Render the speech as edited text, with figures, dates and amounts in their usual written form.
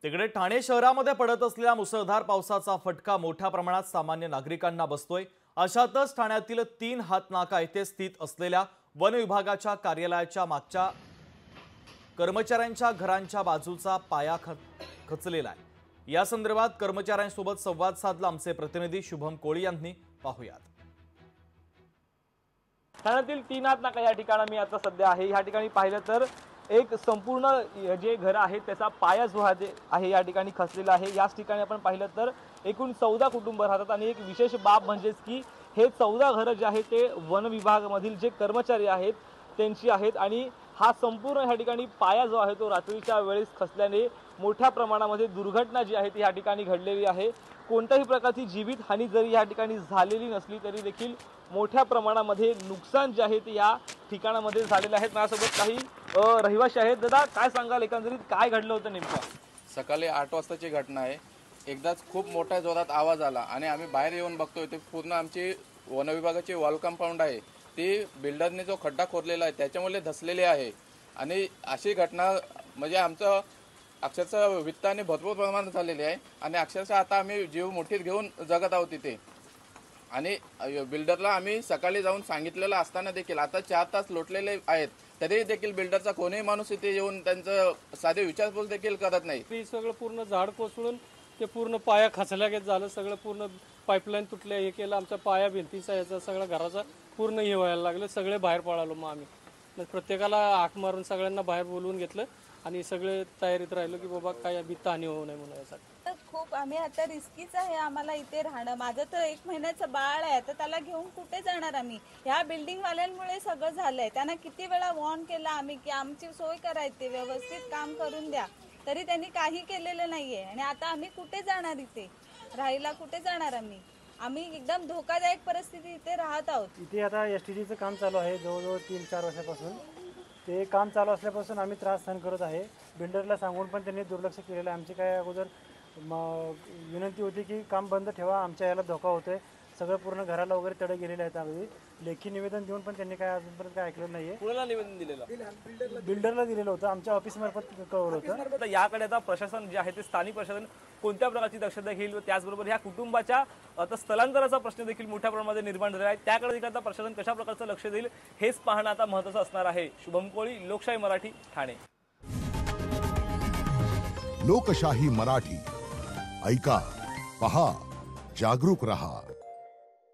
तिकडे ठाणे शहरामध्ये पडत असलेल्या मुसळधार पावसाचा फटका मोठ्या प्रमाणात सामान्य नागरिकांना बसतोय। अशातच ठाण्यातील 3 हातनाका येथे स्थित असलेल्या वन विभागाच्या कार्यालयाच्या मागच्या कर्मचाऱ्यांच्या घरांच्या बाजूचा पाया खचलेला आहे। या संदर्भात कर्मचाऱ्यांसोबत संवाद साधला आमचे प्रतिनिधी शुभम कोळी यांनी। पाहूयात। ठाण्यातील 3 हातनाका या ठिकाणी मी आता सध्या आहे। या ठिकाणी पाहिलं तर एक संपूर्ण जे घर आहे त्याचा पाया जो आहे या ठिकाणी खचलेला आहे। याच ठिकाणी आपण पाहिलं तर एकूण 14 कुटुंब राहतात आणि एक विशेष बाब म्हणजे की हे 14 घरं जे आहेत ते वन विभागामधील जे कर्मचारी आहेत त्यांची आहेत आणि हा संपूर्ण या ठिकाणी पाया जो आहे तो रात्रीच्या वेळेस खचल्याने मोठ्या प्रमाणामध्ये दुर्घटना जी आहे ती या ठिकाणी घडलेली आहे। कोणत्याही प्रकारची जीवित हानी जरी या ठिकाणी झालेली नसली तरी देखील मोठ्या प्रमाणामध्ये नुकसान जे आहे ते या ठिकाणामध्ये झालेले आहे। माझ्यासोबत काही रहिवासी आहेत। दादा काय सांगाल, एकंदरीत काय घडलं होतं नेमकं? सकाळी 8 वाजताची घटना आहे। एकदाच खूप मोठ्या जोरात आवाज आला आणि आम्ही बाहेर येऊन बघतोय ते पूर्ण आमची वन विभागाची वॉल कंपाऊंड आहे ती बिल्डरने जो खड्डा खोदलेला आहे त्याच्यामुळे धसलेले आहे आणि अशी घटना म्हणजे आमचं अक्षरशः वित्ताने भरपूर प्रमाणात झालेली आहे आणि अक्षरशः आता आम्ही जीव मुठीत घेऊन जगत आहोत तिथे। आणि बिल्डरला आम्ही सकाळी जाऊन सांगितलेलं असताना देखील आता 4 तास लोटलेले आहेत तरी देखील बिल्डरचा कोणीही माणूस इथे येऊन त्यांचं साधे विचारपूस देखील करत नाही। ते सगळं पूर्ण झाड कोसळून ते पूर्ण पाया खचल्यागत झालं, सगळं पूर्ण पाईपलाईन तुटल्या, हे केलं, आमचा पाया भिंतीचा याचा सगळा घराचा पूर्ण हे व्हायला लागलं। सगळे बाहेर पळालो मग आम्ही प्रत्येकाला हाक मारून सगळ्यांना बाहेर बोलवून घेतलं आणि सगळे तयारीत राहिलो की बाबा काय वित्तहानी होऊ नये म्हणून। यासाठी खूप आम्ही आता रिस्कीच आहे आम्हाला इथे राहणं। माझं तर 1 महिन्याचं बाळ आहे, तर त्याला घेऊन कुठे जाणार आम्ही? ह्या बिल्डिंग वाल्यांमुळे सगळं झालंय। त्यांना किती वेळा वॉर्न केलं आम्ही की आमची सोय करायची, व्यवस्थित काम करून द्या, तरी त्यांनी काही केलेलं नाहीये। आणि आता आम्ही कुठे जाणार? इथे राहायला कुठे जाणार आम्ही एकदम धोकादायक परिस्थिती इथे राहत आहोत। इथे आता एसटीडीचं काम चालू आहे जवळजवळ 3-4 वर्षापासून। ते काम चालू असल्यापासून आम्ही त्रास सहन करत आहे। बिल्डरला सांगून पण त्यांनी दुर्लक्ष केलेलं आहे। आमची काय अगोदर विनंती होती की काम बंद ठेवा, आमच्या याला धोका होतोय, सगळं पूर्ण घराला वगैरे तडे गेलेले आहेत। अगदी लेखी निवेदन देऊन पण त्यांनी काय अजूनपर्यंत काय ऐकलं नाहीये। कुणाला निवेदन दिलेलं? बिल्डरला दिलेलं होतं, आमच्या ऑफिस मार्फत कळवलं होतं। तर याकडे आता प्रशासन जे आहे ते स्थानिक प्रशासन कोणत्या प्रकारची दक्षता घेईल व त्याचबरोबर ह्या कुटुंबाच्या आता स्थलांतराचा प्रश्न देखील मोठ्या प्रमाणात निर्माण झालेला आहे, त्याकडे देखील आता प्रशासन कशा प्रकारचं लक्ष देईल हेच पाहणं आता महत्त्वाचं असणार आहे। शुभम कोळी, लोकशाही मराठी, ठाणे। लोकशाही मराठी ऐका, पहा, जागरूक रहा।